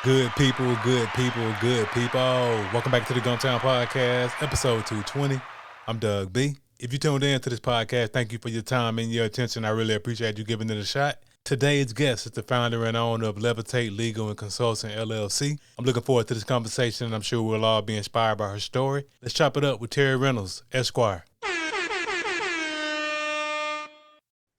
Good people, good people, good people. Welcome back to the Guntown Podcast, episode 220. I'm Doug B. If you tuned in to this podcast, thank you for your time and your attention. I really appreciate you giving it a shot. Today's guest is the founder and owner of Levitate Legal and Consulting LLC. I'm looking forward to this conversation, and I'm sure we'll all be inspired by her story. Let's chop it up with Terri Reynolds, Esquire.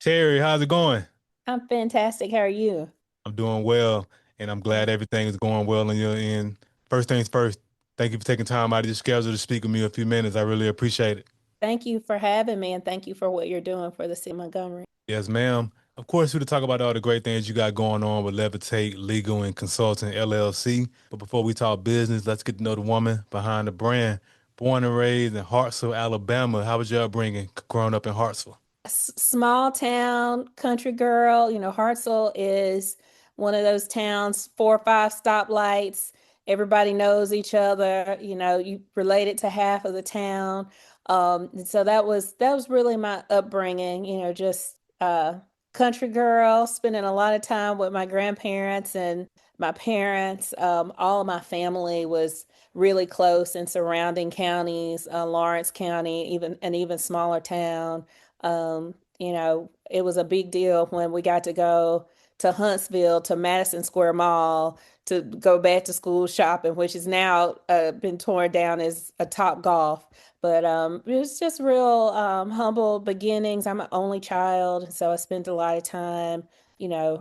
Terri, how's it going? I'm fantastic. How are you? I'm doing well, and I'm glad everything is going well on your end. First things first, thank you for taking time out of your schedule to speak with me a few minutes. I really appreciate it. Thank you for having me and thank you for what you're doing for the city of Montgomery. Yes, ma'am. Of course, we to talk about all the great things you got going on with Levitate Legal and Consulting LLC. But before we talk business, let's get to know the woman behind the brand. Born and raised in Hartsville, Alabama. How was your upbringing growing up in Hartsville? Small town, country girl. Hartselle is one of those towns, 4 or 5 stoplights. Everybody knows each other. You related to half of the town. And so that was really my upbringing. Just country girl, spending a lot of time with my grandparents and my parents. All of my family was really close in surrounding counties, Lawrence County, even smaller town. It was a big deal when we got to go to Huntsville, to Madison Square Mall, to go back to school shopping, which is now been torn down as a Top Golf. But it was just real humble beginnings. I'm an only child, so I spent a lot of time,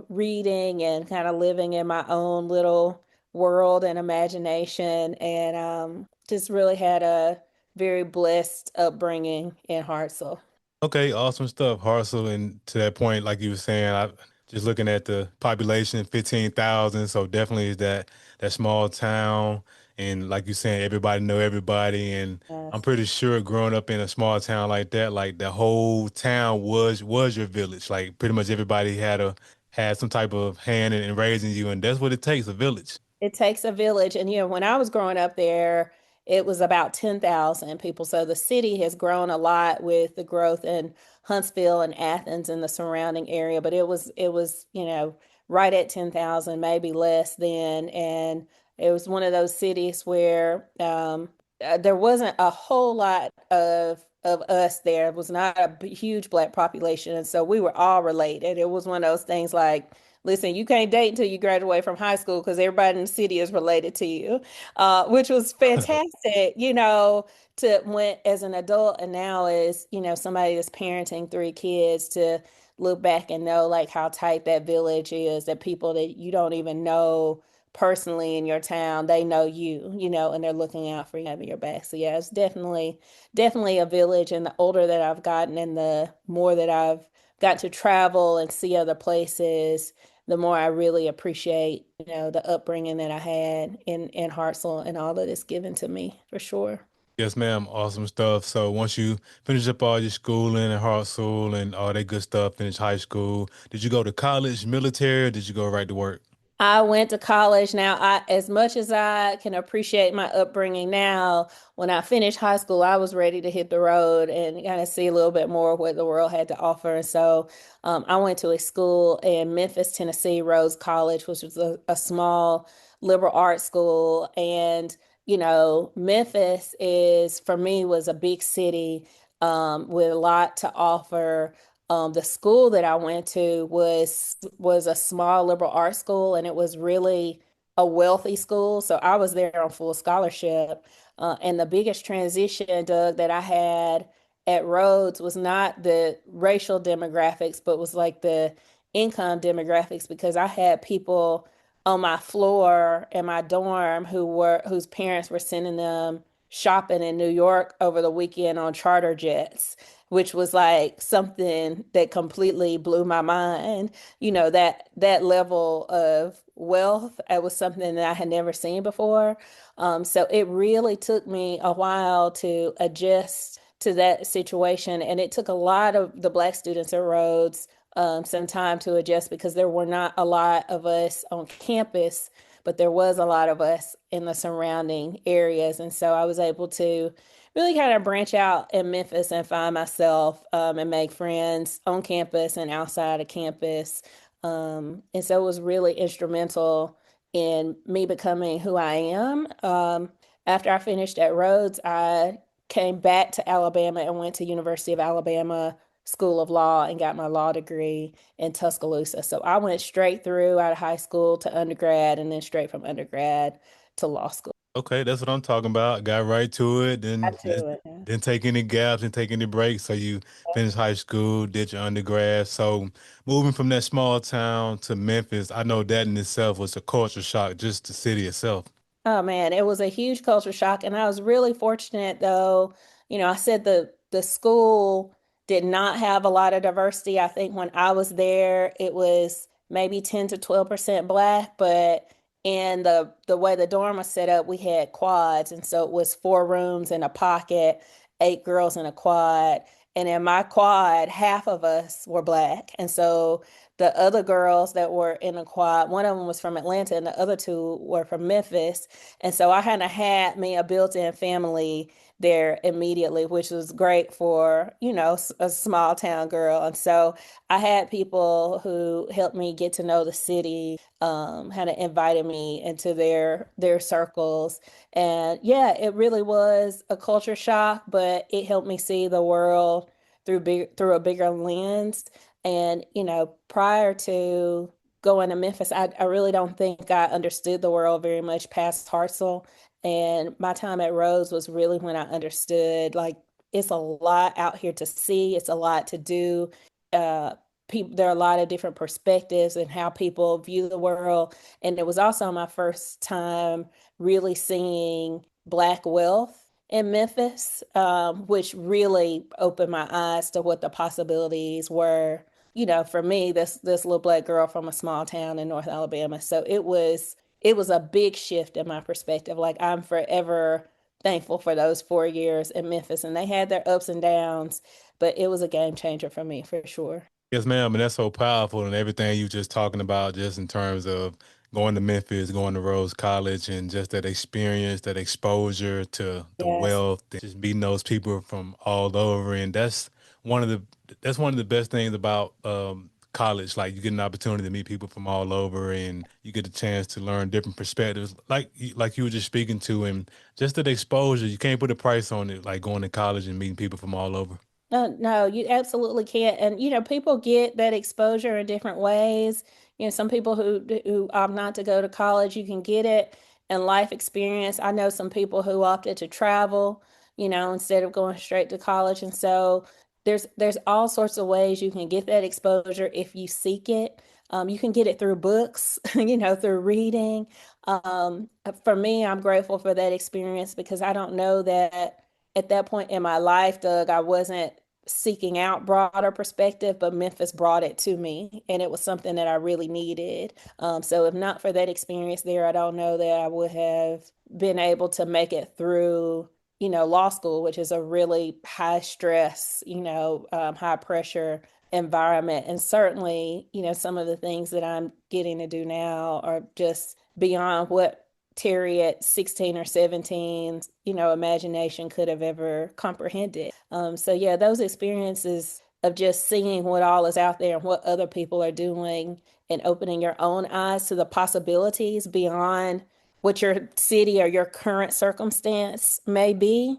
reading and kind of living in my own little world and imagination, and just really had a very blessed upbringing in Hartselle. Okay, awesome stuff, Hartsel. And to that point, like you were saying, I just looking at the population, 15,000. So definitely is that small town, and like you saying, everybody know everybody. And I'm Yes. pretty sure growing up in a small town like that, like the whole town was your village. Like pretty much everybody had some type of hand in raising you, and that's what it takes, a village. It takes a village. And, when I was growing up there, it was about 10,000 people. So the city has grown a lot with the growth in Huntsville and Athens and the surrounding area. But it was, right at 10,000, maybe less then. And it was one of those cities where there wasn't a whole lot of us there. It was not a huge black population. And so we were all related. It was one of those things like, listen, you can't date until you graduate from high school because everybody in the city is related to you, which was fantastic, to when as an adult and now as, somebody that's parenting 3 kids to look back and know like how tight that village is, that people that you don't even know personally in your town, they know you, and they're looking out for you, having your back. So yeah, it's definitely a village. And the older that I've gotten and the more that I've got to travel and see other places, the more I really appreciate, the upbringing that I had in Hartselle and all that is given to me for sure. Yes, ma'am. Awesome stuff. So once you finish up all your schooling and Hartsville and all that good stuff, finish high school, did you go to college, military, or did you go right to work? I went to college. Now, as much as I can appreciate my upbringing now, when I finished high school, I was ready to hit the road and kind of see a little bit more of what the world had to offer. And so, I went to a school in Memphis, Tennessee, Rhodes College, which was a small liberal arts school. And, Memphis is, for me, was a big city, with a lot to offer. The school that I went to was a small liberal arts school, and it was really a wealthy school. So I was there on full scholarship. And the biggest transition, Doug, that I had at Rhodes was not the racial demographics, but was like the income demographics, because I had people on my floor in my dorm whose parents were sending them shopping in New York over the weekend on charter jets, which was like something that completely blew my mind. That level of wealth, it was something that I had never seen before. So it really took me a while to adjust to that situation, and it took a lot of the Black students at Rhodes some time to adjust, because there were not a lot of us on campus, but there was a lot of us in the surrounding areas. And so I was able to really kind of branch out in Memphis and find myself, and make friends on campus and outside of campus. And so it was really instrumental in me becoming who I am. After I finished at Rhodes, I came back to Alabama and went to University of Alabama School of Law and got my law degree in Tuscaloosa. So I went straight through out of high school to undergrad and then straight from undergrad to law school. Okay, that's what I'm talking about. Got right to it, then Got to it. Yeah. didn't take any gaps, didn't take any breaks. So you finished high school, did your undergrad. So moving from that small town to Memphis, I know that in itself was a culture shock, just the city itself. Oh man, it was a huge culture shock, and I was really fortunate though. I said the school did not have a lot of diversity. I think when I was there, it was maybe 10 to 12% Black, but in the way the dorm was set up, we had quads, and so it was 4 rooms in a pocket, 8 girls in a quad. And in my quad, half of us were Black. And so the other girls that were in the quad, one of them was from Atlanta and the other two were from Memphis. And so I kind of had me a built-in family there immediately, which was great for, a small town girl. And so I had people who helped me get to know the city, kind of invited me into their circles. And yeah, it really was a culture shock, but it helped me see the world through a bigger lens. And, prior to going to Memphis, I really don't think I understood the world very much past Hartselle. And my time at Rhodes was really when I understood like it's a lot out here to see, it's a lot to do. Uh, there are a lot of different perspectives and how people view the world. And it was also my first time really seeing Black wealth in Memphis, which really opened my eyes to what the possibilities were. For me, this little Black girl from a small town in North Alabama. So it was a big shift in my perspective. Like I'm forever thankful for those 4 years in Memphis, and they had their ups and downs, but it was a game changer for me for sure. Yes, ma'am, and that's so powerful and everything you just talking about, just in terms of going to Memphis, going to Rose College, and just that experience, that exposure to the Yes. wealth, and just meeting those people from all over, and one of the that's one of the best things about college. Like you get an opportunity to meet people from all over, and you get a chance to learn different perspectives, like you were just speaking to, and just that exposure. You can't put a price on it, like going to college and meeting people from all over. No, you absolutely can't. And people get that exposure in different ways. Some people who opt not to go to college, you can get it and life experience. I know some people who opted to travel, instead of going straight to college. And so there's all sorts of ways you can get that exposure if you seek it. You can get it through books, through reading. For me, I'm grateful for that experience because I don't know that at that point in my life, Doug, I wasn't seeking out broader perspective, but Memphis brought it to me, and it was something that I really needed. So if not for that experience there, I don't know that I would have been able to make it through, law school, which is a really high stress, high pressure environment. And certainly, some of the things that I'm getting to do now are just beyond what Terri at 16 or 17, imagination could have ever comprehended. So yeah, those experiences of just seeing what all is out there and what other people are doing and opening your own eyes to the possibilities beyond what your city or your current circumstance may be,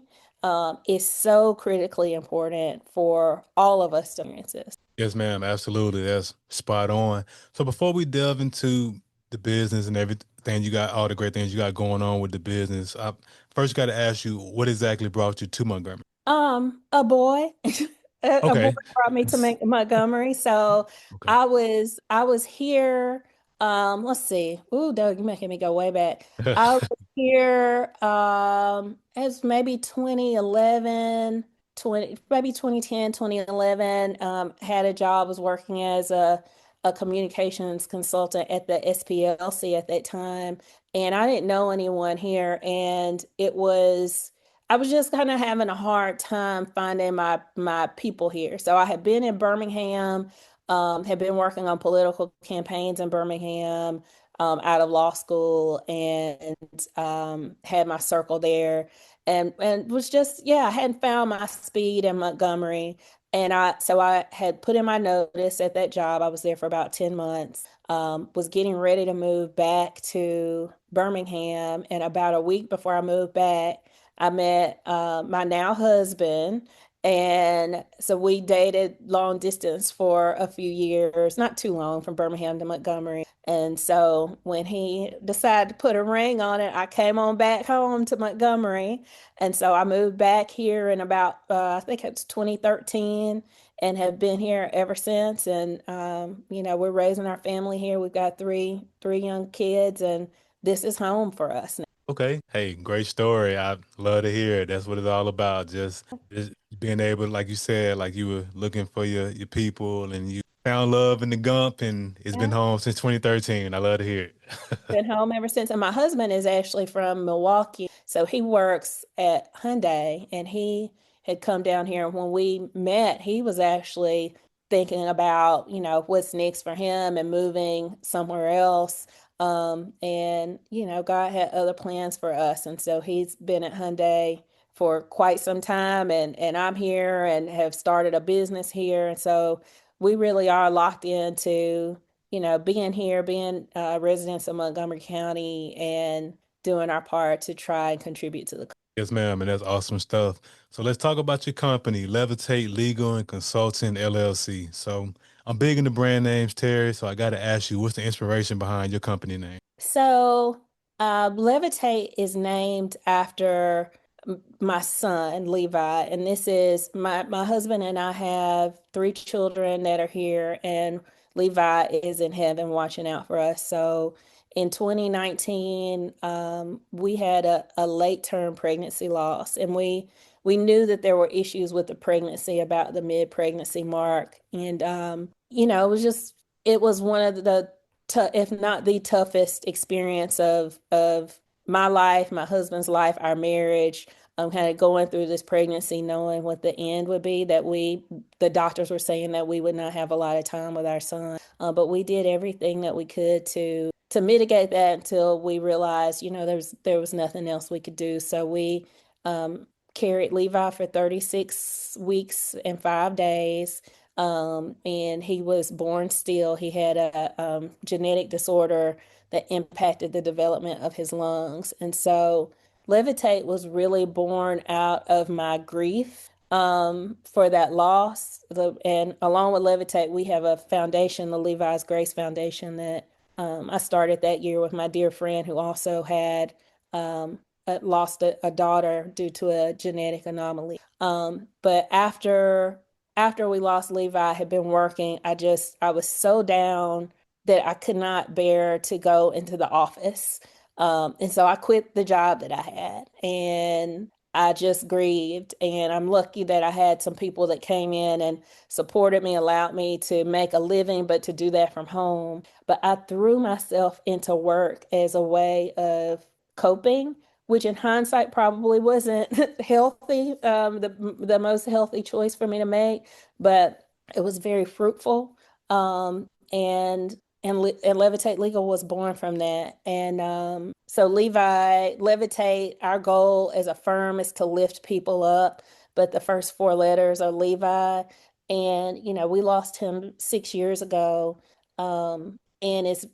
is so critically important for all of us to experience. Yes, ma'am. Absolutely. That's spot on. So before we delve into the business and everything you got, all the great things you got going on with the business, I first got to ask you what exactly brought you to Montgomery? A boy, a boy Okay. brought me to Montgomery. So Okay. I was here. Let's see. Ooh, Doug, you're making me go way back. I was here as maybe 2011, maybe 2010, 2011. Had a job, was working as a communications consultant at the SPLC at that time. And I didn't know anyone here. And I was just kind of having a hard time finding my people here. So I had been in Birmingham, had been working on political campaigns in Birmingham, out of law school, and had my circle there, and was just, yeah, I hadn't found my speed in Montgomery. I had put in my notice at that job. I was there for about 10 months. Was getting ready to move back to Birmingham. And about a week before I moved back, I met my now husband. And so we dated long distance for a few years, not too long, from Birmingham to Montgomery. And so when he decided to put a ring on it, I came on back home to Montgomery. And so I moved back here in about, I think it's 2013, and have been here ever since. And, we're raising our family here. We've got three young kids, and this is home for us now. Okay. Hey, great story. I love to hear it. That's what it's all about. Just being able, like you said, like you were looking for your people and you found love in the Gump and it's been Yeah. home since 2013. I love to hear it. Been home ever since. And my husband is actually from Milwaukee. So he works at Hyundai, and he had come down here. And when we met, he was actually thinking about, what's next for him and moving somewhere else. God had other plans for us. And so he's been at Hyundai for quite some time, and I'm here and have started a business here. And so we really are locked into being here, being residents of Montgomery County, and doing our part to try and contribute to the. Yes, ma'am. And that's awesome stuff. So let's talk about your company, Levitate Legal and Consulting LLC. So I'm big into brand names, Terry. So I got to ask you, what's the inspiration behind your company name? So, Levitate is named after my son, Levi, and this is my husband and I have three children that are here, and Levi is in heaven watching out for us. So, in 2019, we had a late term pregnancy loss, and we knew that there were issues with the pregnancy about the mid pregnancy mark, and it was one of the if not the toughest experience of my life, my husband's life, our marriage. Kind of going through this pregnancy, knowing what the end would be. The doctors were saying that we would not have a lot of time with our son, but we did everything that we could to mitigate that until we realized, there was nothing else we could do. So we um, carried Levi for 36 weeks and 5 days. And he was born still. He had a genetic disorder that impacted the development of his lungs. And so Levitate was really born out of my grief for that loss. And along with Levitate, we have a foundation, the Levi's Grace Foundation, that I started that year with my dear friend who also had um, lost a daughter due to a genetic anomaly. But after we lost Levi, I had been working. I was so down that I could not bear to go into the office. And so I quit the job that I had, and I just grieved. And I'm lucky that I had some people that came in and supported me, allowed me to make a living, but to do that from home. But I threw myself into work as a way of coping, which in hindsight probably wasn't healthy, the most healthy choice for me to make, but it was very fruitful. And and Levitate Legal was born from that. And so Levitate, our goal as a firm is to lift people up, but the first four letters are Levi. And we lost him 6 years ago. And it's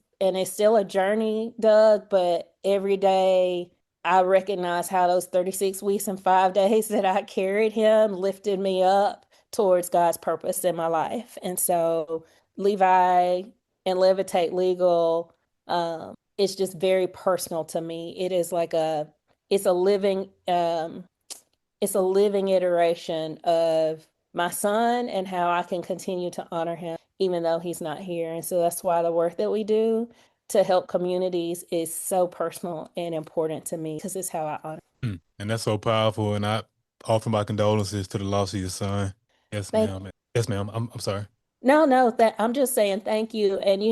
still a journey, Doug, but every day I recognize how those 36 weeks and 5 days that I carried him lifted me up towards God's purpose in my life. And so Levi and Levitate Legal, it's just very personal to me. It's a living, it's a living iteration of my son and how I can continue to honor him even though he's not here. And so that's why the work that we do to help communities is so personal and important to me because it's how I honor. And that's so powerful. And I offer my condolences to the loss of your son. Yes, Thank ma'am. Yes, ma'am. I'm sorry. No, that I'm just saying thank you. And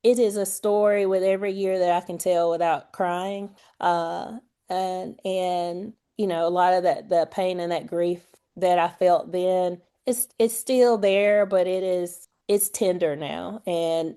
it is a story with every year that I can tell without crying. And a lot of that the pain and that grief that I felt then, it's still there, but it's tender now, and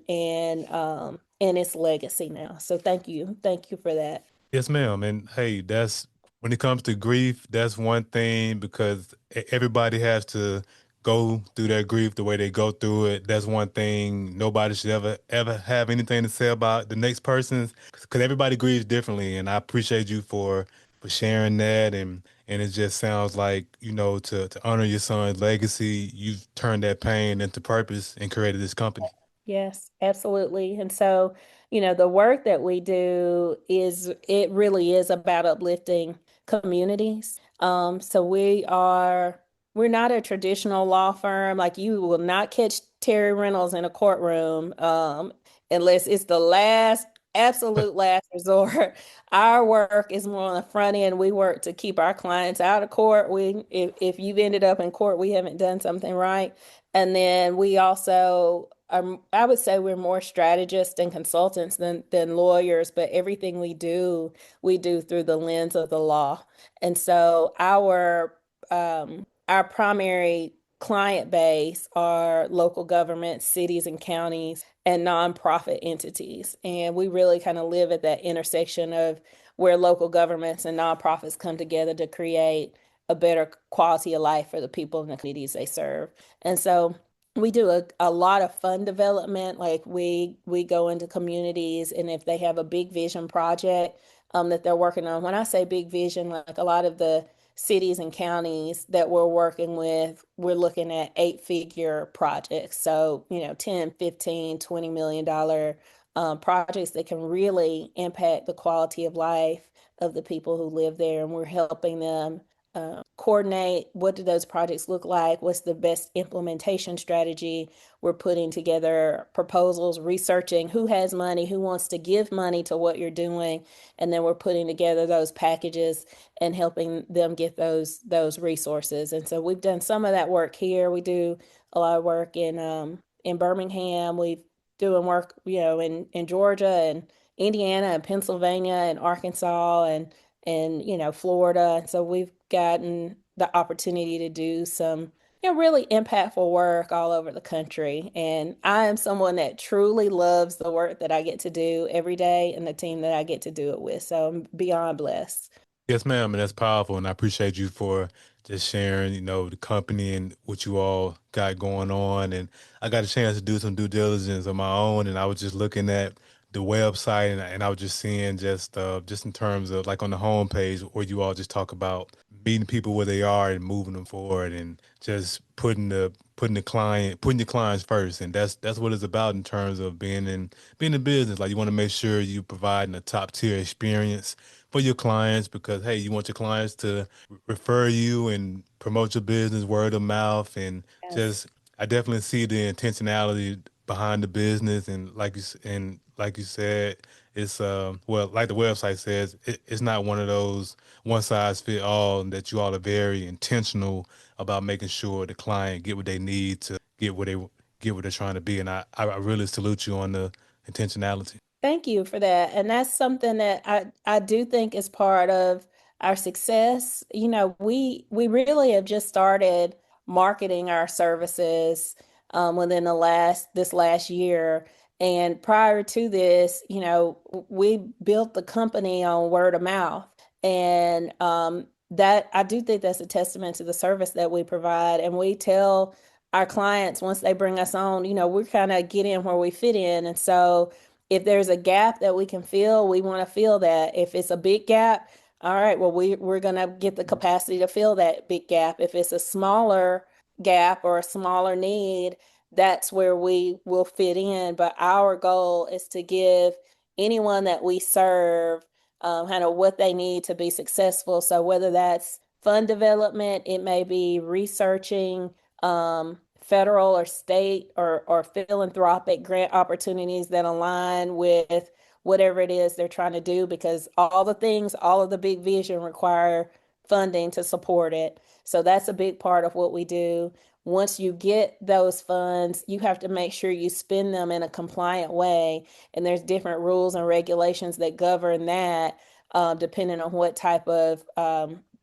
it's legacy now. So thank you for that. Yes, ma'am. And hey, that's When it comes to grief, that's one thing because everybody has to go through their grief the way they go through it. That's one thing nobody should ever have anything to say about the next person's because everybody grieves differently. And I appreciate you for sharing that. And it just sounds like, to honor your son's legacy, you've turned that pain into purpose and created this company. Yes, absolutely. And so, the work that we do it really is about uplifting communities. So we're not a traditional law firm. Like you will not catch Terry Reynolds in a courtroom, unless it's the absolute last resort. Our work is more on the front end. We work to keep our clients out of court. If you've ended up in court, we haven't done something right. And then we also, I would say we're more strategists and consultants than lawyers, but everything we do through the lens of the law. And so our primary client base are local governments, cities and counties, and nonprofit entities. And we really kind of live at that intersection of where local governments and nonprofits come together to create a better quality of life for the people in the communities they serve. And so we do a lot of fund development. Like we go into communities, and if they have a big vision project that they're working on, when I say big vision, like a lot of the cities and counties that we're working with, we're looking at eight-figure projects. So, 10, 15, $20 million projects that can really impact the quality of life of the people who live there. And we're helping them coordinate what do those projects look like, what's the best implementation strategy. We're putting together proposals, researching who has money, who wants to give money to what you're doing, and then we're putting together those packages and helping them get those resources. And so we've done some of that work here. We do a lot of work in Birmingham. We've doing work, in Georgia and Indiana and Pennsylvania and Arkansas and Florida. And so we've gotten the opportunity to do some really impactful work all over the country. And I am someone that truly loves the work that I get to do every day and the team that I get to do it with. So I'm beyond blessed. Yes, ma'am, and that's powerful. And I appreciate you for just sharing, the company and what you all got going on. And I got a chance to do some due diligence on my own, and I was just looking at the website, and I was just seeing just in terms of like on the homepage where you all just talk about meeting people where they are and moving them forward, and just putting your clients first, and that's what it's about in terms of being in business. Like you want to make sure you providing a top tier experience for your clients because hey, you want your clients to refer you and promote your business word of mouth, and Yes. just I definitely see the intentionality behind the business, and like you said, it's well, like the website says, it's not one of those one size fit all, that you all are very intentional about making sure the client get what they need to get what they're trying to be, and I really salute you on the intentionality. Thank you for that. And that's something that I do think is part of our success. We really have just started marketing our services within this last year. And prior to this, we built the company on word of mouth. And that I do think that's a testament to the service that we provide. And we tell our clients once they bring us on, we're kind of get in where we fit in. And so if there's a gap that we can fill, we want to fill that. If it's a big gap, all right, well, we're going to get the capacity to fill that big gap. If it's a smaller gap or a smaller need, that's where we will fit in. But our goal is to give anyone that we serve kind of what they need to be successful. So whether that's fund development, it may be researching federal or state or philanthropic grant opportunities that align with whatever it is they're trying to do, because all of the big vision require funding to support it. So that's a big part of what we do. Once you get those funds, you have to make sure you spend them in a compliant way. And there's different rules and regulations that govern that, depending on what type of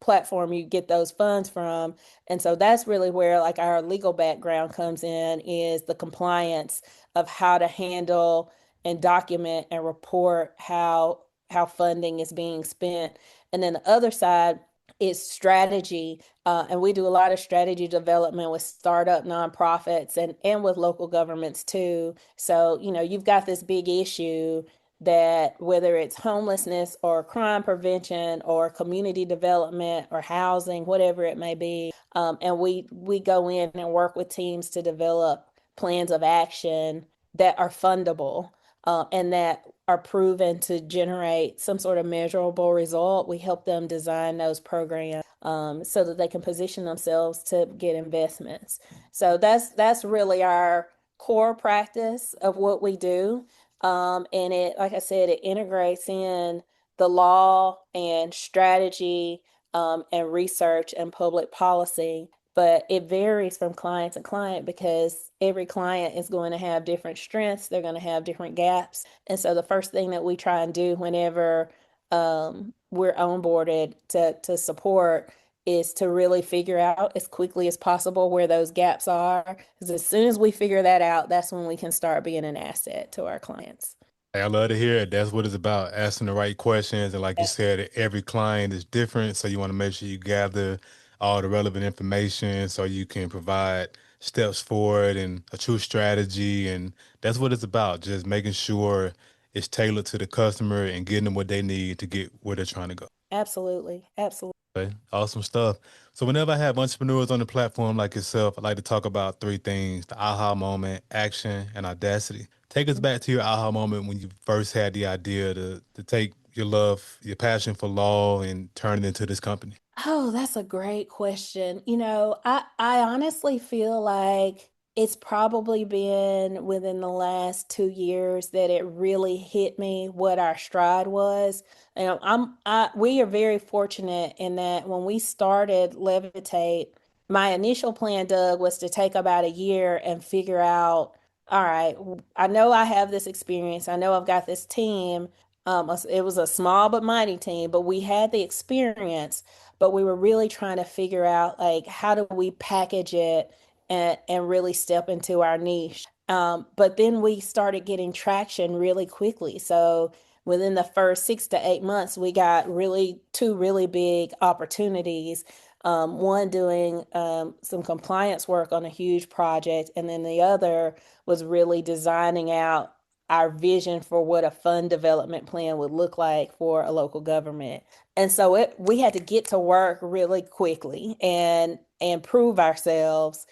platform you get those funds from. And so that's really where like our legal background comes in, is the compliance of how to handle and document and report how how funding is being spent. And then the other side is strategy. And we do a lot of strategy development with startup nonprofits and with local governments too. So, you've got this big issue that whether it's homelessness or crime prevention or community development or housing, whatever it may be, and we go in and work with teams to develop plans of action that are fundable and that are proven to generate some sort of measurable result. We help them design those programs so that they can position themselves to get investments. So that's really our core practice of what we do. And it, like I said, it integrates in the law and strategy and research and public policy. But it varies from client to client because every client is going to have different strengths. They're going to have different gaps. And so the first thing that we try and do whenever we're onboarded to support is to really figure out as quickly as possible where those gaps are. Because as soon as we figure that out, that's when we can start being an asset to our clients. Hey, I love to hear it. That's what it's about, asking the right questions. And like you said, every client is different. So you want to make sure you gather all the relevant information so you can provide steps forward and a true strategy. And that's what it's about, just making sure it's tailored to the customer and getting them what they need to get where they're trying to go. Absolutely. Absolutely. Okay, awesome stuff. So whenever I have entrepreneurs on the platform like yourself, I like to talk about three things: the aha moment, action, and audacity. Take us back to your aha moment when you first had the idea to take your love, your passion for law and turn it into this company. Oh, that's a great question. I honestly feel like it's probably been within the last 2 years that it really hit me what our stride was. We are very fortunate in that when we started Levitate, my initial plan, Doug, was to take about a year and figure out, all right, I know I have this experience. I know I've got this team. It was a small but mighty team, but we had the experience, but we were really trying to figure out like how do we package it and really step into our niche. But then we started getting traction really quickly. So within the first 6 to 8 months, we got really two really big opportunities. One doing some compliance work on a huge project, and then the other was really designing out our vision for what a fund development plan would look like for a local government. And so we had to get to work really quickly and prove ourselves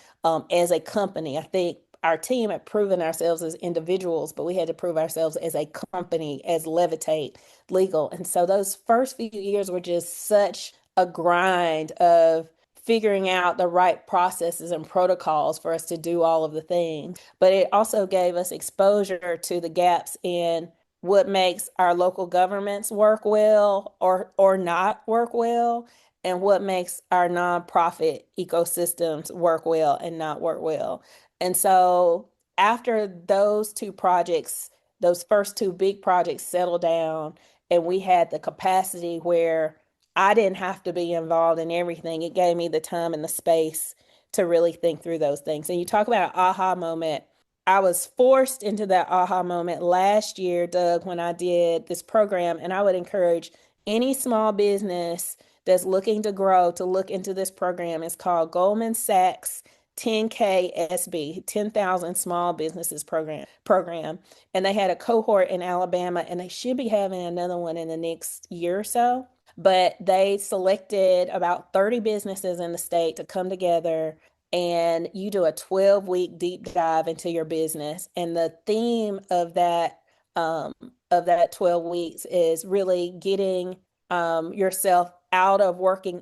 as a company. I think our team had proven ourselves as individuals, but we had to prove ourselves as a company, as Levitate Legal. And so those first few years were just such a grind of figuring out the right processes and protocols for us to do all of the things. But it also gave us exposure to the gaps in what makes our local governments work well or not work well, and what makes our nonprofit ecosystems work well and not work well. And so after those two projects, those first two big projects settled down, and we had the capacity where I didn't have to be involved in everything. It gave me the time and the space to really think through those things. And you talk about an aha moment. I was forced into that aha moment last year, Doug, when I did this program. And I would encourage any small business that's looking to grow to look into this program. It's called Goldman Sachs 10K SB, 10,000 Small Businesses program. And they had a cohort in Alabama, and they should be having another one in the next year or so. But they selected about 30 businesses in the state to come together, and you do a 12-week deep dive into your business. And the theme um, of that 12 weeks is really getting yourself out of working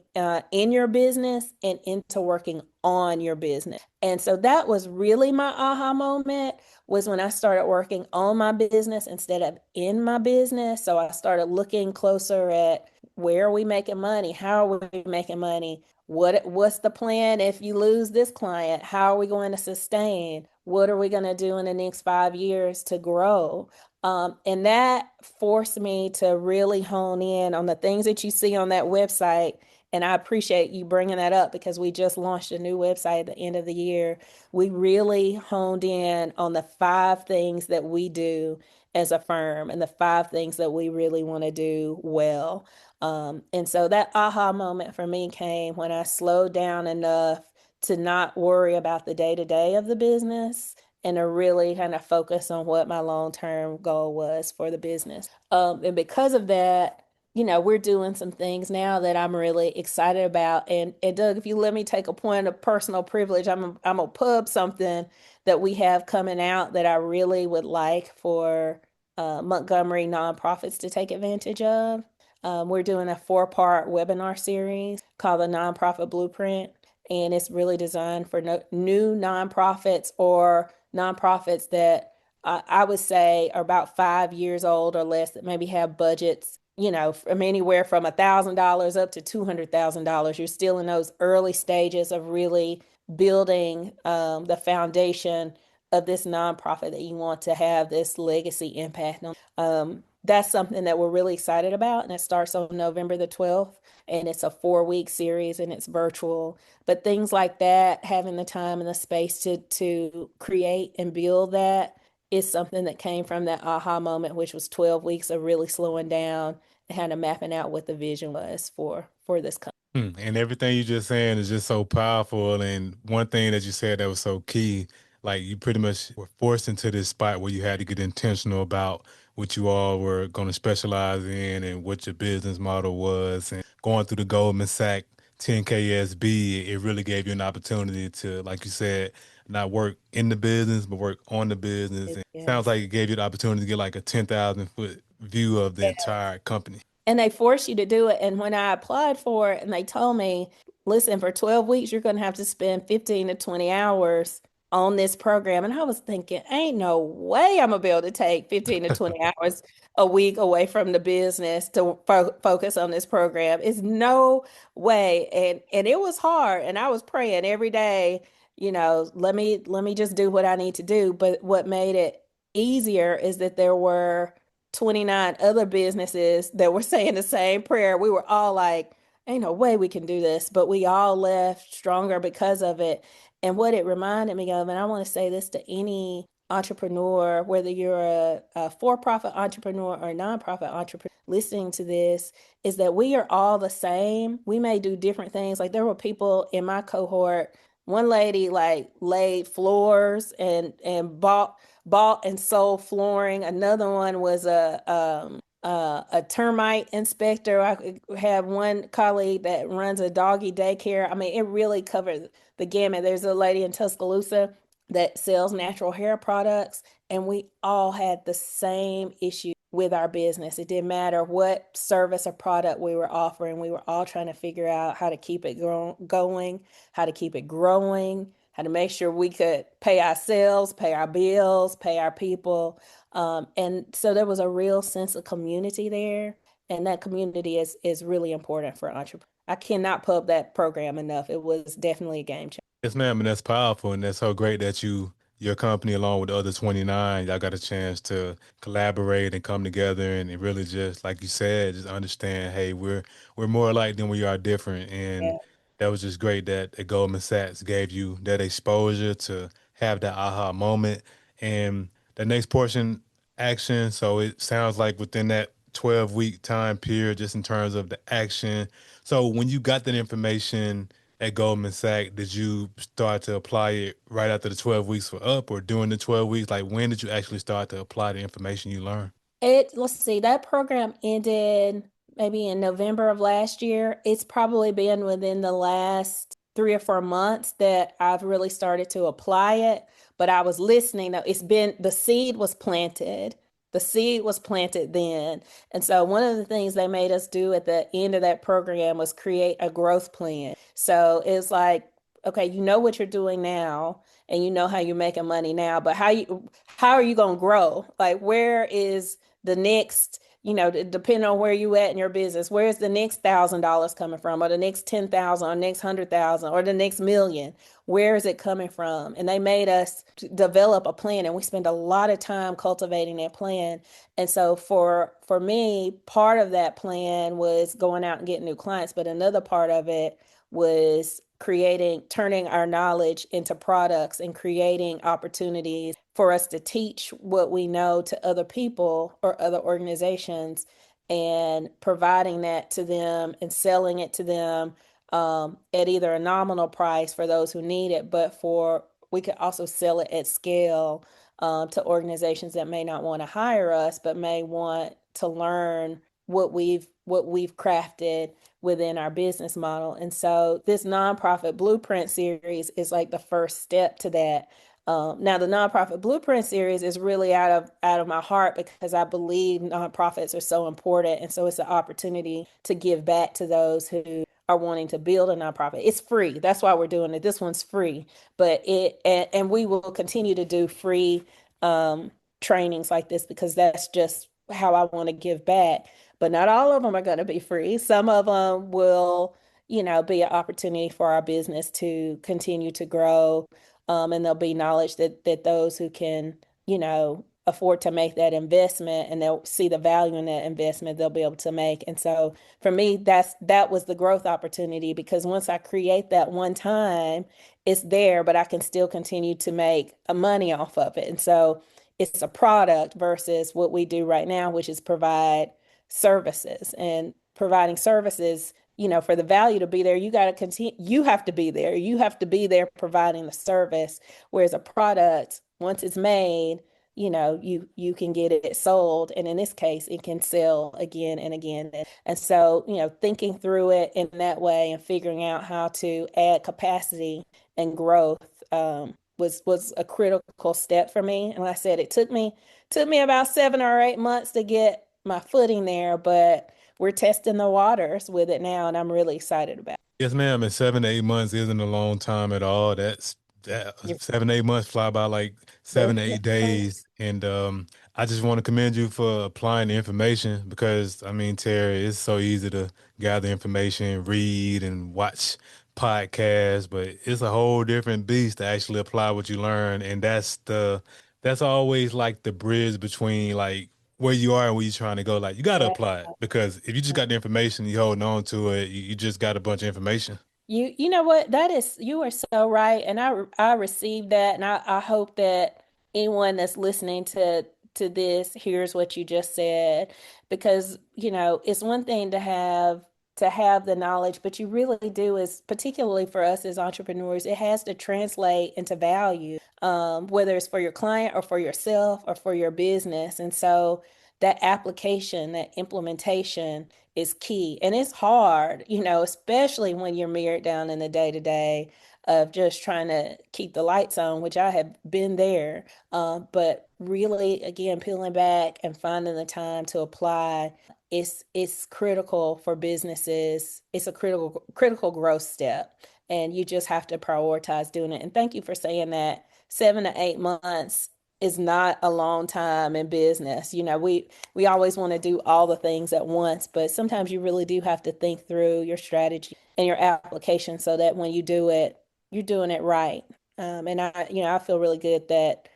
in your business and into working on your business. And so that was really my aha moment, was when I started working on my business instead of in my business. So I started looking closer at where are we making money? How are we making money? What's the plan if you lose this client? How are we going to sustain? What are we going to do in the next 5 years to grow? And that forced me to really hone in on the things that you see on that website. And I appreciate you bringing that up because we just launched a new website at the end of the year. We really honed in on the 5 things that we do as a firm and the 5 things that we really want to do well. And so that aha moment for me came when I slowed down enough to not worry about the day to day of the business and to really kind of focus on what my long-term goal was for the business. And because of that, we're doing some things now that I'm really excited about. And Doug, if you let me take a point of personal privilege, I'm gonna pub something that we have coming out that I really would like for Montgomery nonprofits to take advantage of. We're doing a 4-part webinar series called the Nonprofit Blueprint, and it's really designed for new nonprofits or nonprofits that I would say are about 5 years old or less that maybe have budgets, from anywhere from $1,000 up to $200,000. You're still in those early stages of really building the foundation of this nonprofit that you want to have this legacy impact on. That's something that we're really excited about, and it starts on November the 12th, and it's a 4-week series, and it's virtual. But things like that, having the time and the space to create and build that is something that came from that aha moment, which was 12 weeks of really slowing down and kind of mapping out what the vision was for this company. And everything you just saying is just so powerful. And one thing that you said that was so key, like you pretty much were forced into this spot where you had to get intentional about what you all were going to specialize in and what your business model was. And going through the Goldman Sachs 10KSB, it really gave you an opportunity to, like you said, not work in the business, but work on the business. And it sounds Yes. like it gave you the opportunity to get like a 10,000-foot view of the entire company. And they force you to do it. And when I applied for it and they told me, listen, for 12 weeks, you're going to have to spend 15 to 20 hours on this program. And I was thinking, ain't no way I'm going to be able to take 15 to 20 hours a week away from the business to focus on this program. It's no way. And it was hard. And I was praying every day, let me just do what I need to do. But what made it easier is that there were 29 other businesses that were saying the same prayer. We were all like, ain't no way we can do this, but we all left stronger because of it. And what it reminded me of, and I want to say this to any entrepreneur, whether you're a for-profit entrepreneur or a nonprofit entrepreneur listening to this, is that we are all the same. We may do different things. Like there were people in my cohort, one lady like laid floors and bought and sold flooring. Another one was a termite inspector. I have one colleague that runs a doggy daycare. I mean, it really covered the gamut. There's a lady in Tuscaloosa that sells natural hair products, and we all had the same issue with our business. It didn't matter what service or product we were offering. We were all trying to figure out how to keep it going, how to keep it growing, how to make sure we could pay ourselves, pay our bills, pay our people. And so there was a real sense of community there. And that community is really important for entrepreneurs. I cannot pub that program enough. It was definitely a game changer. Yes, ma'am, and that's powerful, and that's so great that your company, along with the other 29, y'all got a chance to collaborate and come together and really just, like you said, just understand, hey, we're more alike than we are different, and Yeah. that was just great that Goldman Sachs gave you that exposure to have that aha moment, and the next portion, action. So it sounds like within that 12-week time period, just in terms of the action. So when you got that information at Goldman Sachs, did you start to apply it right after the 12 weeks were up or during the 12 weeks? Like when did you actually start to apply the information you learned? Let's see, that program ended maybe in November of last year. It's probably been within the last 3 or 4 months that I've really started to apply it. But I was listening. It's been, the seed was planted. The seed was planted then. And so one of the things they made us do at the end of that program was create a growth plan. So it's like, okay, you know what you're doing now and you know how you're making money now, but how are you going to grow? Like where is the next, depending on where you at in your business, where's the next $1,000 coming from, or the next 10,000, or next 100,000, or the next million? Where is it coming from? And they made us develop a plan, and we spend a lot of time cultivating that plan. And so for me, part of that plan was going out and getting new clients, but another part of it was creating, turning our knowledge into products and creating opportunities for us to teach what we know to other people or other organizations and providing that to them and selling it to them at either a nominal price for those who need it, but for we could also sell it at scale to organizations that may not want to hire us, but may want to learn what we've crafted within our business model. And so this nonprofit blueprint series is like the first step to that. Now the nonprofit blueprint series is really out of my heart because I believe nonprofits are so important, and so it's an opportunity to give back to those who are wanting to build a nonprofit. It's free. That's why we're doing it. This one's free, but and we will continue to do free trainings like this because that's just how I want to give back. But not all of them are going to be free. Some of them will, be an opportunity for our business to continue to grow. And there'll be knowledge that those who can, afford to make that investment and they'll see the value in that investment, they'll be able to make. And so for me, that was the growth opportunity because once I create that one time, it's there, but I can still continue to make a money off of it. And so it's a product versus what we do right now, which is provide services and providing services. For the value to be there, you got to continue, you have to be there. You have to be there providing the service. Whereas a product, once it's made, you can get it sold. And in this case, it can sell again and again. And so, thinking through it in that way and figuring out how to add capacity and growth was a critical step for me. And like I said, it took me about 7 or 8 months to get my footing there, but we're testing the waters with it now, and I'm really excited about Yes, ma'am. And 7 to 8 months isn't a long time at all. That it. 7 to 8 months fly by like Yes, 7 to 8 days. And I just want to commend you for applying the information because I mean, Terry, it's so easy to gather information, read and watch podcasts, but it's a whole different beast to actually apply what you learn. And that's always like the bridge between like where you are and where you're trying to go. Like you got to yes. apply it because if you just got the information, you holding on to it, you just got a bunch of information. You know what? That is, you are so right. And I received that. And I hope that anyone that's listening to this hears what you just said. Because, it's one thing to have the knowledge, but you really do is particularly for us as entrepreneurs, it has to translate into value, whether it's for your client or for yourself or for your business. And so that application, that implementation is key. And it's hard, especially when you're mirrored down in the day to day of just trying to keep the lights on, which I have been there. But really, again, peeling back and finding the time to apply, it's critical for businesses. It's a critical growth step. And you just have to prioritize doing it. And thank you for saying that 7 to 8 months is not a long time in business. We always want to do all the things at once, but sometimes you really do have to think through your strategy and your application so that when you do it, you're doing it right. And I feel really good that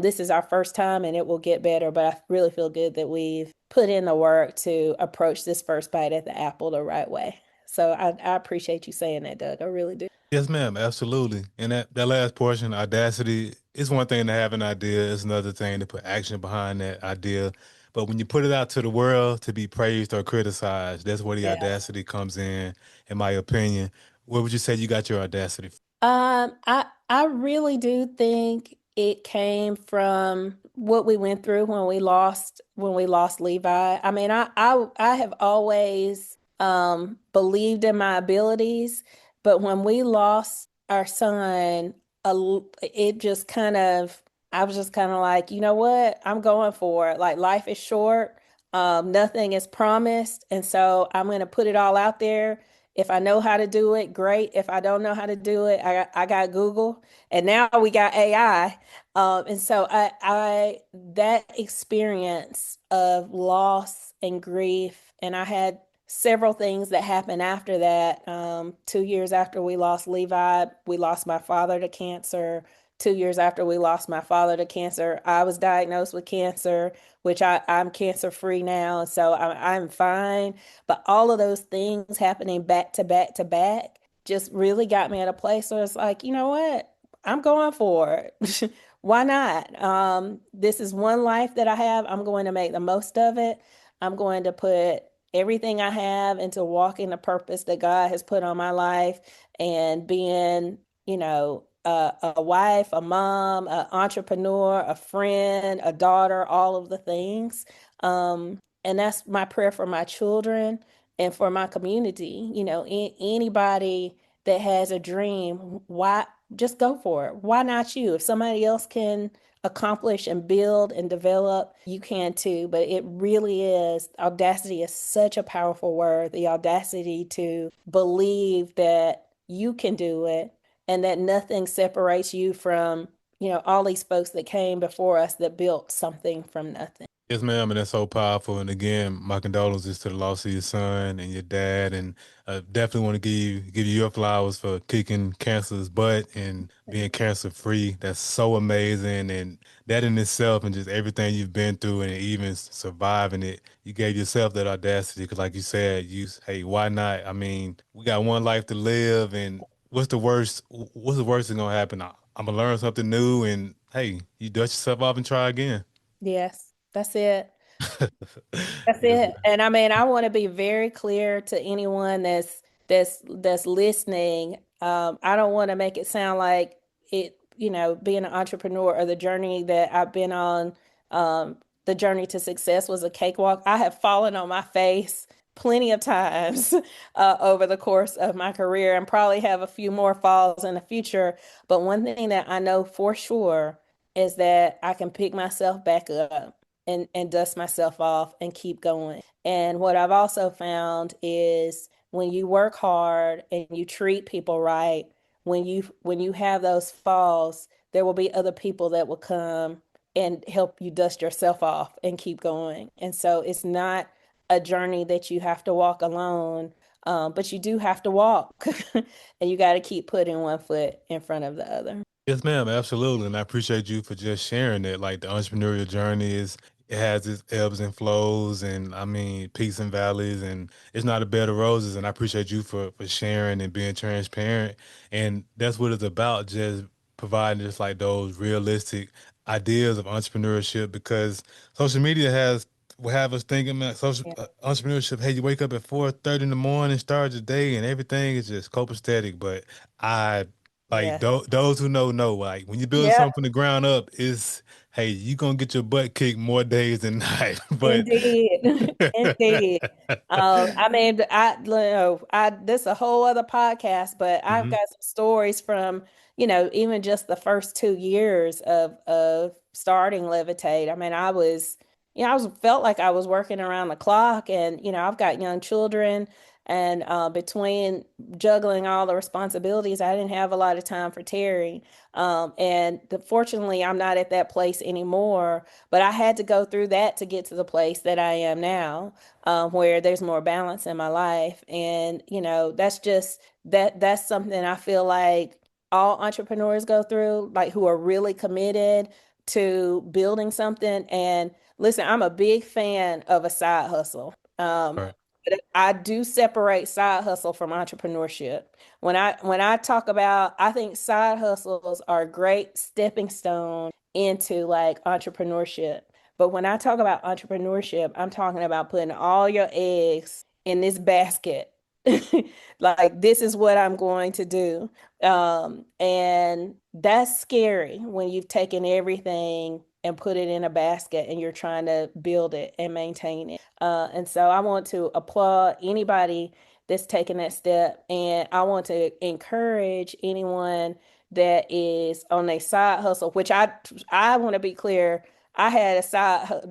this is our first time and it will get better, but I really feel good that we've put in the work to approach this first bite at the apple the right way. So I appreciate you saying that, Doug. I really do. Yes, ma'am, absolutely. And that last portion, audacity, is one thing to have an idea, it's another thing to put action behind that idea. But when you put it out to the world to be praised or criticized, that's where the Yeah. audacity comes in my opinion. Where would you say you got your audacity from? I really do think it came from what we went through when we lost Levi. I mean, I have always believed in my abilities, but when we lost our son, it just kind of I was just kind of like, you know what? I'm going for it. Like life is short. Nothing is promised, and so I'm going to put it all out there. If I know how to do it, great. If I don't know how to do it, I got Google, and now we got AI. And so that experience of loss and grief, and I had several things that happened after that. 2 years after we lost Levi, we lost my father to cancer. 2 years after we lost my father to cancer, I was diagnosed with cancer, which I'm cancer free now. So I'm fine. But all of those things happening back to back to back just really got me at a place where it's like, you know what? I'm going for it. Why not? This is one life that I have. I'm going to make the most of it. I'm going to put everything I have into walking the purpose that God has put on my life and being, a wife, a mom, an entrepreneur, a friend, a daughter, all of the things. And that's my prayer for my children and for my community. Anybody that has a dream, why just go for it? Why not you? If somebody else can accomplish and build and develop, you can too. But it really is, audacity is such a powerful word. The audacity to believe that you can do it and that nothing separates you from, all these folks that came before us that built something from nothing. Yes, ma'am, and that's so powerful. And again, my condolences to the loss of your son and your dad. And definitely want to give you your flowers for kicking cancer's butt and being cancer free. That's so amazing. And that in itself, and just everything you've been through, and even surviving it, you gave yourself that audacity. Because, like you said, hey, why not? I mean, we got one life to live, and what's the worst? What's the worst that's gonna happen? I'm gonna learn something new, and hey, you dust yourself off and try again. Yes, that's it. That's Yes, it. And I mean, I want to be very clear to anyone that's listening. I don't want to make it sound like being an entrepreneur or the journey that I've been on, the journey to success was a cakewalk. I have fallen on my face plenty of times over the course of my career and probably have a few more falls in the future. But one thing that I know for sure is that I can pick myself back up and dust myself off and keep going. And what I've also found is when you work hard and you treat people right, when you have those falls, there will be other people that will come and help you dust yourself off and keep going. And so it's not a journey that you have to walk alone, but you do have to walk, and you got to keep putting one foot in front of the other. yes, ma'am, absolutely. And I appreciate you for just sharing that. Like the entrepreneurial journey it has its ebbs and flows, and I mean peaks and valleys, and it's not a bed of roses. And I appreciate you for sharing and being transparent. And that's what it's about, just providing just like those realistic ideas of entrepreneurship, because social media will have us thinking that social Yeah. entrepreneurship. Hey, you wake up at 4:30 in the morning, start your day, and everything is just copacetic. But I like Yeah. those who know, like when you build Yep. something from the ground up, is hey, you gonna get your butt kicked more days than not. But Indeed. Indeed. I mean, this is a whole other podcast, but I've Mhm. got some stories from, even just the first 2 years of starting Levitate. I mean, I was felt like I was working around the clock, and I've got young children, and between juggling all the responsibilities, I didn't have a lot of time for Terry. Fortunately, I'm not at that place anymore, but I had to go through that to get to the place that I am now, where there's more balance in my life. And, that's just that's something I feel like all entrepreneurs go through, like who are really committed to building something. And listen, I'm a big fan of a side hustle. Right. But I do separate side hustle from entrepreneurship. When I talk about, I think side hustles are a great stepping stone into like entrepreneurship. But when I talk about entrepreneurship, I'm talking about putting all your eggs in this basket. Like, this is what I'm going to do. And that's scary when you've taken everything and put it in a basket and you're trying to build it and maintain it. And so I want to applaud anybody that's taking that step. And I want to encourage anyone that is on a side hustle, which I want to be clear. I had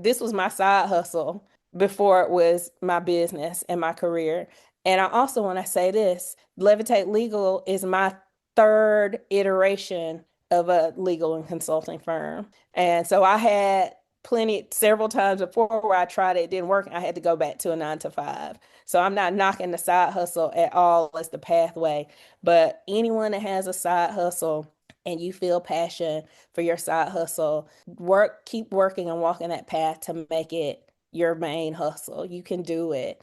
this was my side hustle before it was my business and my career. And I also want to say this, Levitate Legal is my third iteration of a legal and consulting firm. And so I had several times before where I tried it, it didn't work. I had to go back to a 9 to 5. So I'm not knocking the side hustle at all as the pathway, but anyone that has a side hustle and you feel passion for your side hustle, keep working and walking that path to make it your main hustle. You can do it.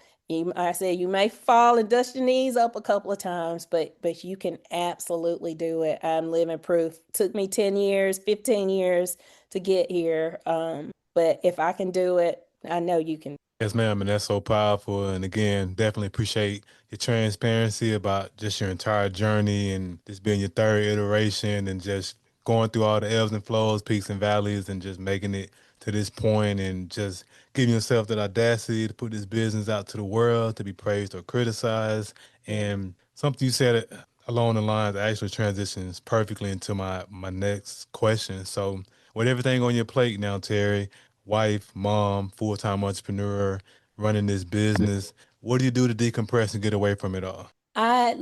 I said you may fall and dust your knees up a couple of times, but you can absolutely do it. I'm living proof. Took me 10 years, 15 years to get here. But if I can do it, I know you can. Yes, ma'am, and that's so powerful. And again, definitely appreciate your transparency about just your entire journey and this being your third iteration and just going through all the ebbs and flows, peaks and valleys, and just making it to this point and just giving yourself that audacity to put this business out to the world to be praised or criticized. Yeah. And something you said along the lines actually transitions perfectly into my next question. So, with everything on your plate now, Terry, wife, mom, full-time entrepreneur, running this business. What do you do to decompress and get away from it all? I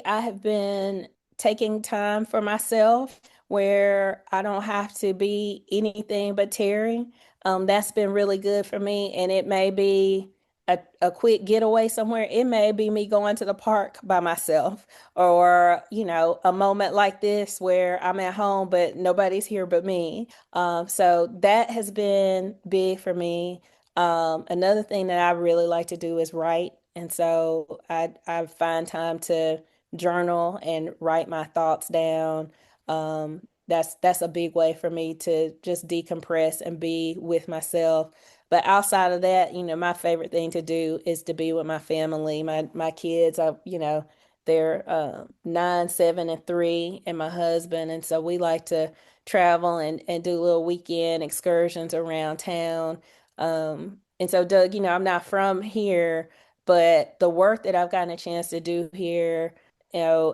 have been taking time for myself where I don't have to be anything but Terry. That's been really good for me. And it may be a quick getaway somewhere. It may be me going to the park by myself or, a moment like this where I'm at home, but nobody's here but me. So that has been big for me. Another thing that I really like to do is write. And so I find time to journal and write my thoughts down. That's a big way for me to just decompress and be with myself. But outside of that, my favorite thing to do is to be with my family, my kids. They're 9, 7, and 3, and my husband. And so we like to travel and do little weekend excursions around town. And so, Doug, I'm not from here, but the work that I've gotten a chance to do here,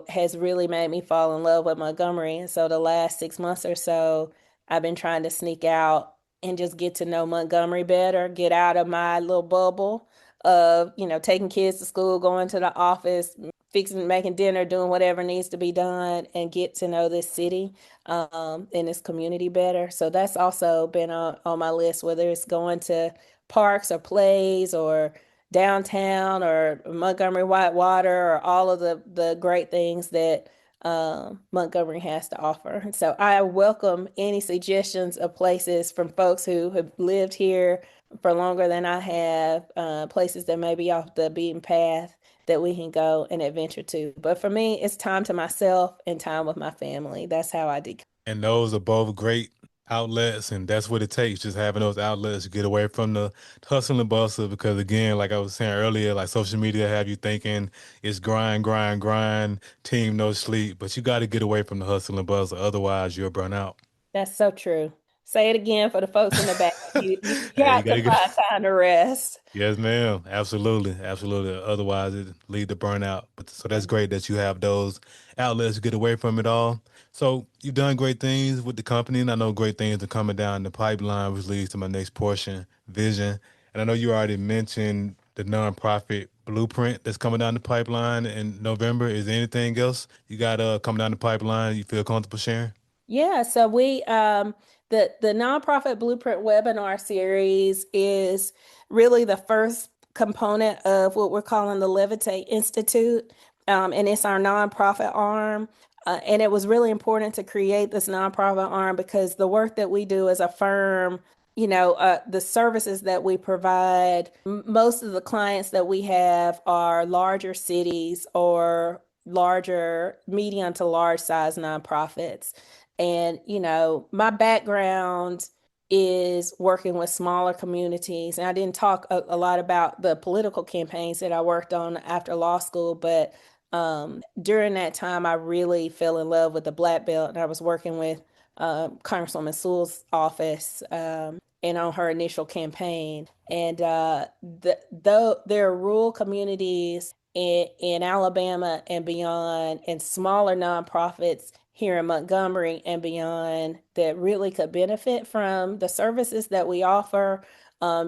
has really made me fall in love with Montgomery. And so the last 6 months or so, I've been trying to sneak out and just get to know Montgomery better, get out of my little bubble of, taking kids to school, going to the office, fixing, making dinner, doing whatever needs to be done, and get to know this city and this community better. So that's also been on my list, whether it's going to parks or plays or downtown or Montgomery Whitewater or all of the great things that Montgomery has to offer. And so I welcome any suggestions of places from folks who have lived here for longer than I have, places that may be off the beaten path that we can go and adventure to. But for me, it's time to myself and time with my family. That's how I declutter. And those are both great outlets, and that's what it takes, just having those outlets to get away from the hustle and bustle. Because again, like I was saying earlier, like social media have you thinking it's grind, grind, grind, team no sleep, but you got to get away from the hustle and bustle, otherwise you'll burn out. That's so true. Say it again for the folks in the back. You Hey, you got got to to get. find time to rest. Yes, ma'am. Absolutely. Absolutely. Otherwise, it lead to burnout. But so that's great that you have those outlets to get away from it all. So you've done great things with the company, and I know great things are coming down the pipeline, which leads to my next portion, vision. And I know you already mentioned the nonprofit blueprint that's coming down the pipeline in November. Is there anything else you got coming down the pipeline you feel comfortable sharing? Yeah, so we the nonprofit blueprint webinar series is really the first component of what we're calling the Levitate Institute, and it's our nonprofit arm. And it was really important to create this nonprofit arm because the work that we do as a firm, the services that we provide, most of the clients that we have are larger cities or larger, medium to large size nonprofits. And, my background is working with smaller communities. And I didn't talk a lot about the political campaigns that I worked on after law school, but during that time, I really fell in love with the Black Belt. And I was working with Congresswoman Sewell's office and on her initial campaign. And though there are rural communities in Alabama and beyond, and smaller nonprofits here in Montgomery and beyond that really could benefit from the services that we offer,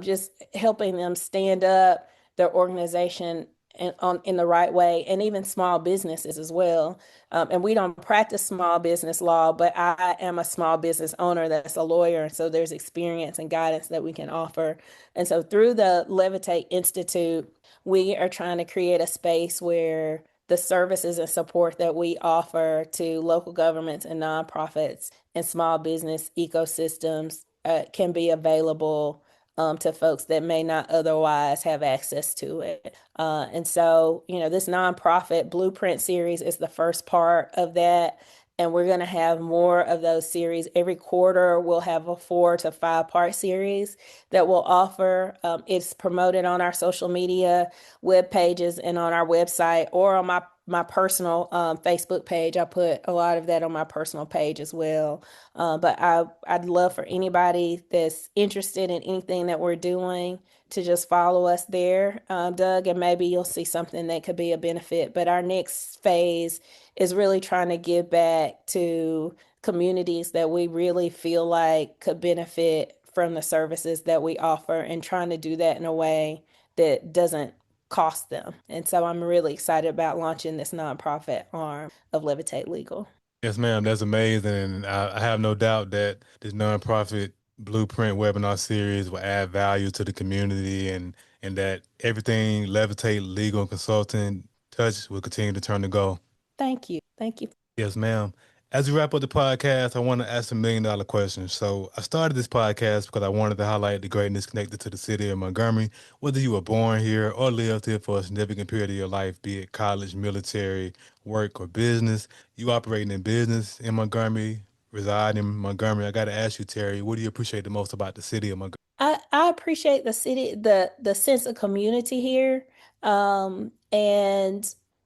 just helping them stand up their organization in the right way, and even small businesses as well. And we don't practice small business law, but I am a small business owner that's a lawyer. So there's experience and guidance that we can offer. And so through the Levitate Institute, we are trying to create a space where the services and support that we offer to local governments and nonprofits and small business ecosystems can be available to folks that may not otherwise have access to it. And so, this nonprofit blueprint series is the first part of that. And we're going to have more of those series. Every quarter, we'll have a 4 to 5 part series that we'll offer. It's promoted on our social media web pages and on our website or on my personal Facebook page. I put a lot of that on my personal page as well. But I'd love for anybody that's interested in anything that we're doing to just follow us there, Doug, and maybe you'll see something that could be a benefit. But our next phase is really trying to give back to communities that we really feel like could benefit from the services that we offer and trying to do that in a way that doesn't cost them. And so I'm really excited about launching this nonprofit arm of Levitate Legal. Yes, ma'am. That's amazing. And I have no doubt that this nonprofit blueprint webinar series will add value to the community and that everything Levitate Legal and Consulting touch will continue to turn to gold. Thank you. Thank you. Yes, ma'am. As we wrap up the podcast, I want to ask $1 million question. So I started this podcast because I wanted to highlight the greatness connected to the city of Montgomery. Whether you were born here or lived here for a significant period of your life, be it college, military, work, or business, you operating in business in Montgomery, reside in Montgomery. I got to ask you, Terri, what do you appreciate the most about the city of Montgomery? I appreciate the city, the sense of community here. And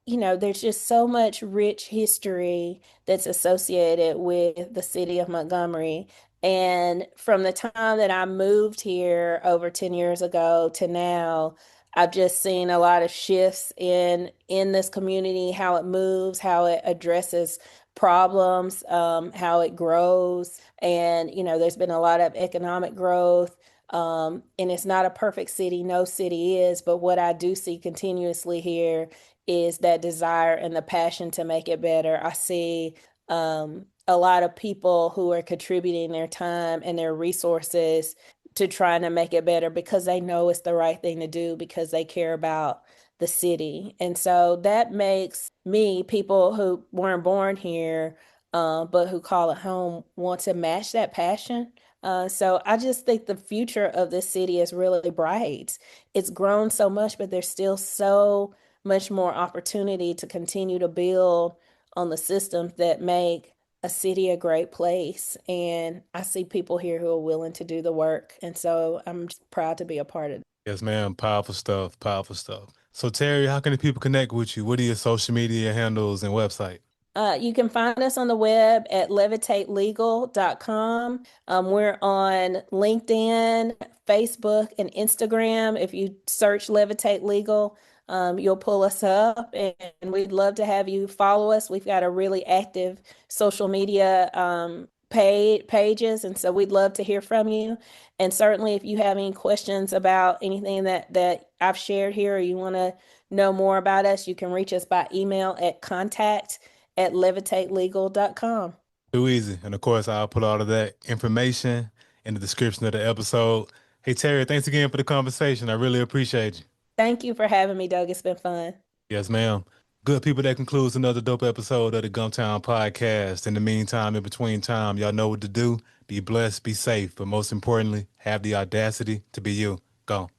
there's just so much rich history that's associated with the city of Montgomery. And from the time that I moved here over 10 years ago to now, I've just seen a lot of shifts in this community, how it moves, how it addresses problems, how it grows. And, there's been a lot of economic growth. And it's not a perfect city, no city is, but what I do see continuously here is that desire and the passion to make it better. I see a lot of people who are contributing their time and their resources to trying to make it better because they know it's the right thing to do because they care about the city. And so that makes me, people who weren't born here, but who call it home, want to match that passion. So I just think the future of this city is really bright. It's grown so much, but there's still so much more opportunity to continue to build on the systems that make a city a great place. And I see people here who are willing to do the work. And so I'm just proud to be a part of it. Yes, ma'am. Powerful stuff. Powerful stuff. So, Terri, how can the people connect with you? What are your social media handles and website? You can find us on the web at levitatelegal.com. We're on LinkedIn, Facebook, and Instagram. If you search Levitate Legal, you'll pull us up, and we'd love to have you follow us. We've got a really active social media pages, and so we'd love to hear from you. And certainly, if you have any questions about anything that I've shared here, or you want to know more about us, you can reach us by email at contact@levitatelegal.com. Too easy. And of course, I'll put all of that information in the description of the episode. Hey, Terri, thanks again for the conversation. I really appreciate you. Thank you for having me, Doug. It's been fun. Yes, ma'am. Good people, that concludes another dope episode of the Gumtown Podcast. In the meantime, in between time, y'all know what to do. Be blessed, be safe, but most importantly, have the audacity to be you. Go.